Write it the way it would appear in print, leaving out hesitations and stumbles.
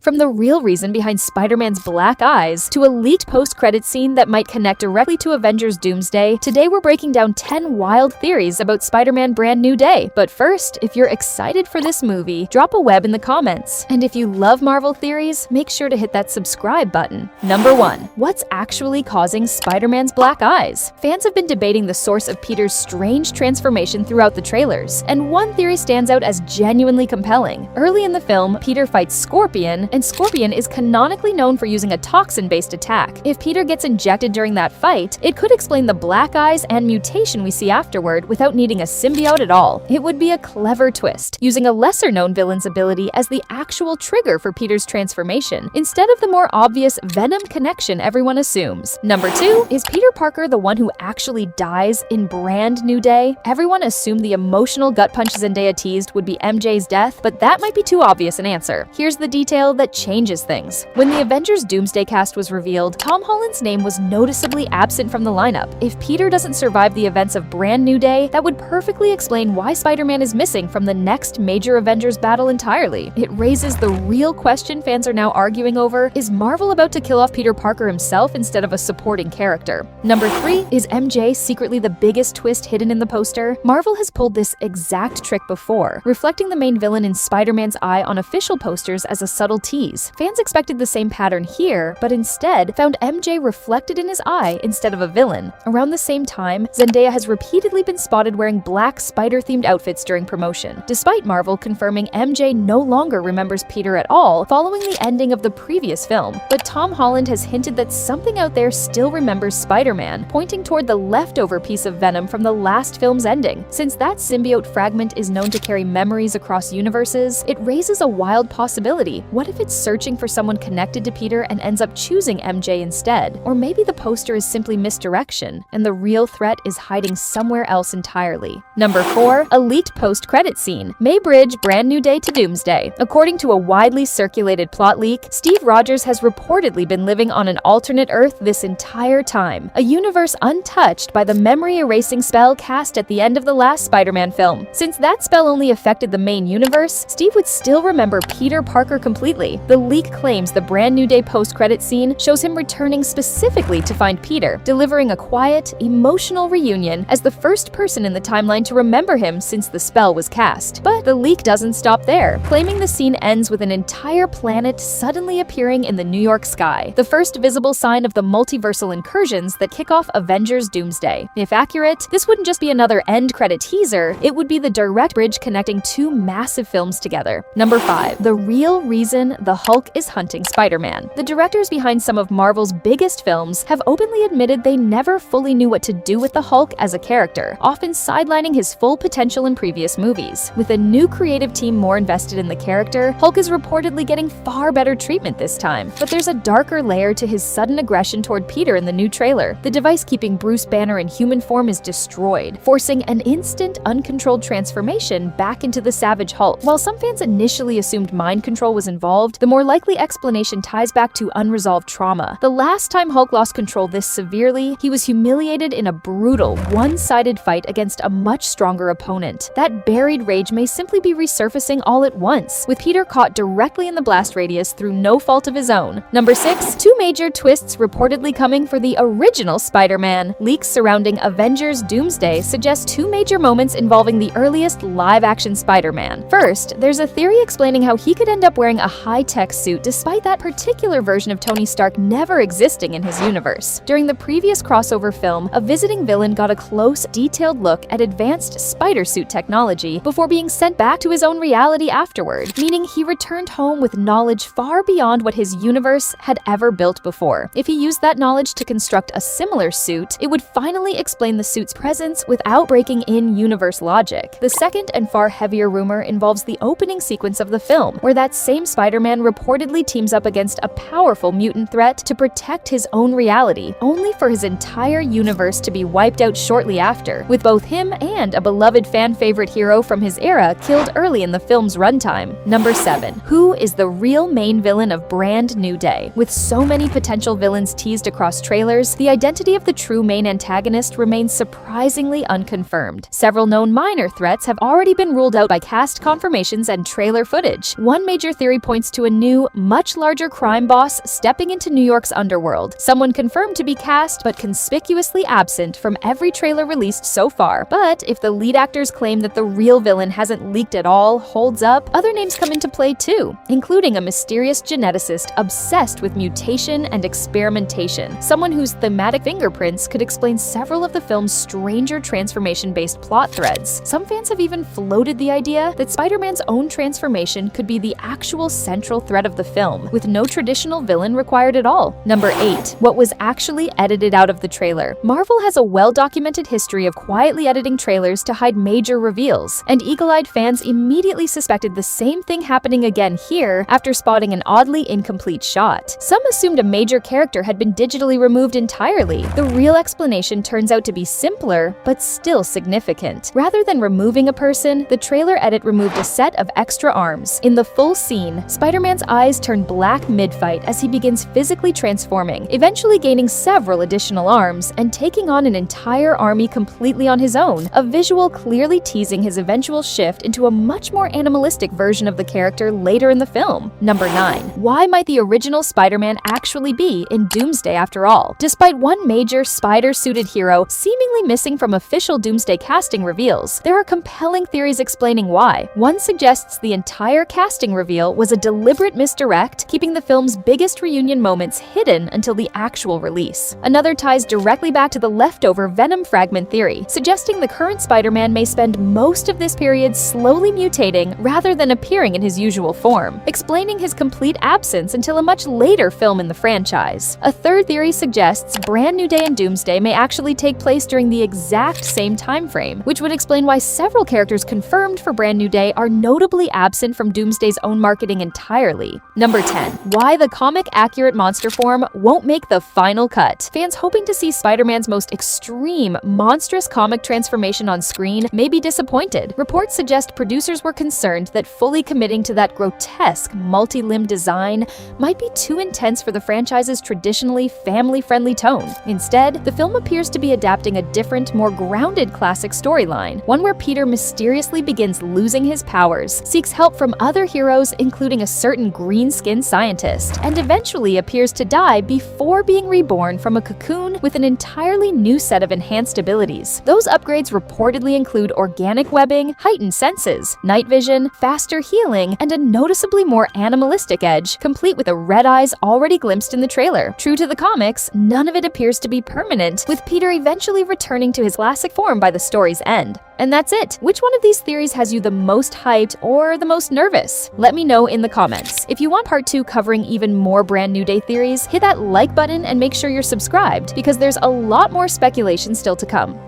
From the real reason behind Spider-Man's black eyes to a leaked post-credit scene that might connect directly to Avengers Doomsday, today we're breaking down 10 wild theories about Spider-Man Brand New Day. But first, if you're excited for this movie, drop a web in the comments. And if you love Marvel theories, make sure to hit that subscribe button. Number 1. What's actually causing Spider-Man's black eyes? Fans have been debating the source of Peter's strange transformation throughout the trailers, and one theory stands out as genuinely compelling. Early in the film, Peter fights Scorpion, and Scorpion is canonically known for using a toxin-based attack. If Peter gets injected during that fight, it could explain the black eyes and mutation we see afterward without needing a symbiote at all. It would be a clever twist, using a lesser-known villain's ability as the actual trigger for Peter's transformation, instead of the more obvious Venom connection everyone assumes. Number 2, is Peter Parker the one who actually dies in Brand New Day? Everyone assumed the emotional gut punch Zendaya teased would be MJ's death, but that might be too obvious an answer. Here's the detail that changes things. When the Avengers Doomsday cast was revealed, Tom Holland's name was noticeably absent from the lineup. If Peter doesn't survive the events of Brand New Day, that would perfectly explain why Spider-Man is missing from the next major Avengers battle entirely. It raises the real question fans are now arguing over: is Marvel about to kill off Peter Parker himself instead of a supporting character? Number 3, is MJ secretly the biggest twist hidden in the poster? Marvel has pulled this exact trick before, reflecting the main villain in Spider-Man's eye on official posters as a subtle tease. Fans expected the same pattern here, but instead found MJ reflected in his eye instead of a villain. Around the same time, Zendaya has repeatedly been spotted wearing black spider-themed outfits during promotion, despite Marvel confirming MJ no longer remembers Peter at all following the ending of the previous film. But Tom Holland has hinted that something out there still remembers Spider-Man, pointing toward the leftover piece of Venom from the last film's ending. Since that symbiote fragment is known to carry memories across universes, it raises a wild possibility. What if it's searching for someone connected to Peter and ends up choosing MJ instead? Or maybe the poster is simply misdirection, and the real threat is hiding somewhere else entirely. Number 4, a leaked post-credit scene may bridge Brand New Day to Doomsday. According to a widely circulated plot leak, Steve Rogers has reportedly been living on an alternate Earth this entire time, a universe untouched by the memory-erasing spell cast at the end of the last Spider-Man film. Since that spell only affected the main universe, Steve would still remember Peter Parker completely. The leak claims the Brand New Day post-credit scene shows him returning specifically to find Peter, delivering a quiet, emotional reunion as the first person in the timeline to remember him since the spell was cast. But the leak doesn't stop there, claiming the scene ends with an entire planet suddenly appearing in the New York sky, the first visible sign of the multiversal incursions that kick off Avengers Doomsday. If accurate, this wouldn't just be another end-credit teaser, it would be the direct bridge connecting two massive films together. Number 5, the real reason the Hulk is hunting Spider-Man. The directors behind some of Marvel's biggest films have openly admitted they never fully knew what to do with the Hulk as a character, often sidelining his full potential in previous movies. With a new creative team more invested in the character, Hulk is reportedly getting far better treatment this time. But there's a darker layer to his sudden aggression toward Peter in the new trailer. The device keeping Bruce Banner in human form is destroyed, forcing an instant, uncontrolled transformation back into the Savage Hulk. While some fans initially assumed mind control was involved, the more likely explanation ties back to unresolved trauma. The last time Hulk lost control this severely, he was humiliated in a brutal, one-sided fight against a much stronger opponent. That buried rage may simply be resurfacing all at once, with Peter caught directly in the blast radius through no fault of his own. Number 6, 2 major twists reportedly coming for the original Spider-Man. Leaks surrounding Avengers Doomsday suggest 2 major moments involving the earliest live-action Spider-Man. First, there's a theory explaining how he could end up wearing a high-tech suit despite that particular version of Tony Stark never existing in his universe. During the previous crossover film, a visiting villain got a close, detailed look at advanced spider suit technology before being sent back to his own reality afterward, meaning he returned home with knowledge far beyond what his universe had ever built before. If he used that knowledge to construct a similar suit, it would finally explain the suit's presence without breaking in-universe logic. The second and far heavier rumor involves the opening sequence of the film, where that same Spider-Man reportedly teams up against a powerful mutant threat to protect his own reality, only for his entire universe to be wiped out shortly after, with both him and a beloved fan-favorite hero from his era killed early in the film's runtime. Number 7, who is the real main villain of Brand New Day? With so many potential villains teased across trailers, the identity of the true main antagonist remains surprisingly unconfirmed. Several known minor threats have already been ruled out by cast confirmations and trailer footage. One major theory points to a new, much larger crime boss stepping into New York's underworld, someone confirmed to be cast but conspicuously absent from every trailer released so far. But if the lead actors claim that the real villain hasn't leaked at all holds up, other names come into play too, including a mysterious geneticist obsessed with mutation and experimentation, someone whose thematic fingerprints could explain several of the film's stranger transformation-based plot threads. Some fans have even floated the idea that Spider-Man's own transformation could be the actual central thread of the film, with no traditional villain required at all. Number 8. What was actually edited out of the trailer. Marvel has a well-documented history of quietly editing trailers to hide major reveals, and eagle-eyed fans immediately suspected the same thing happening again here after spotting an oddly incomplete shot. Some assumed a major character had been digitally removed entirely. The real explanation turns out to be simpler, but still significant. Rather than removing a person, the trailer edit removed a set of extra arms. In the full scene, Spider-Man's eyes turn black mid-fight as he begins physically transforming, eventually gaining several additional arms and taking on an entire army completely on his own, a visual clearly teasing his eventual shift into a much more animalistic version of the character later in the film. Number 9. Why might the original Spider-Man actually be in Doomsday after all? Despite one major spider-suited hero seemingly missing from official Doomsday casting reveals, there are compelling theories explaining why. One suggests the entire casting reveal was a deliberate misdirect, keeping the film's biggest reunion moments hidden until the actual release. Another ties directly back to the leftover Venom fragment theory, suggesting the current Spider-Man may spend most of this period slowly mutating rather than appearing in his usual form, explaining his complete absence until a much later film in the franchise. A third theory suggests Brand New Day and Doomsday may actually take place during the exact same time frame, which would explain why several characters confirmed for Brand New Day are notably absent from Doomsday's own marketing entirely. Number 10. Why the comic-accurate monster form won't make the final cut. Fans hoping to see Spider-Man's most extreme, monstrous comic transformation on screen may be disappointed. Reports suggest producers were concerned that fully committing to that grotesque, multi-limb design might be too intense for the franchise's traditionally family-friendly tone. Instead, the film appears to be adapting a different, more grounded classic storyline, one where Peter mysteriously begins losing his powers, seeks help from other heroes including a certain green-skinned scientist, and eventually appears to die before being reborn from a cocoon with an entirely new set of enhanced abilities. Those upgrades reportedly include organic webbing, heightened senses, night vision, faster healing, and a noticeably more animalistic edge, complete with the red eyes already glimpsed in the trailer. True to the comics, none of it appears to be permanent, with Peter eventually returning to his classic form by the story's end. And that's it. Which one of these theories has you the most hyped or the most nervous? Let me know in the comments. If you want part 2 covering even more Brand New Day theories, hit that like button and make sure you're subscribed, because there's a lot more speculation still to come.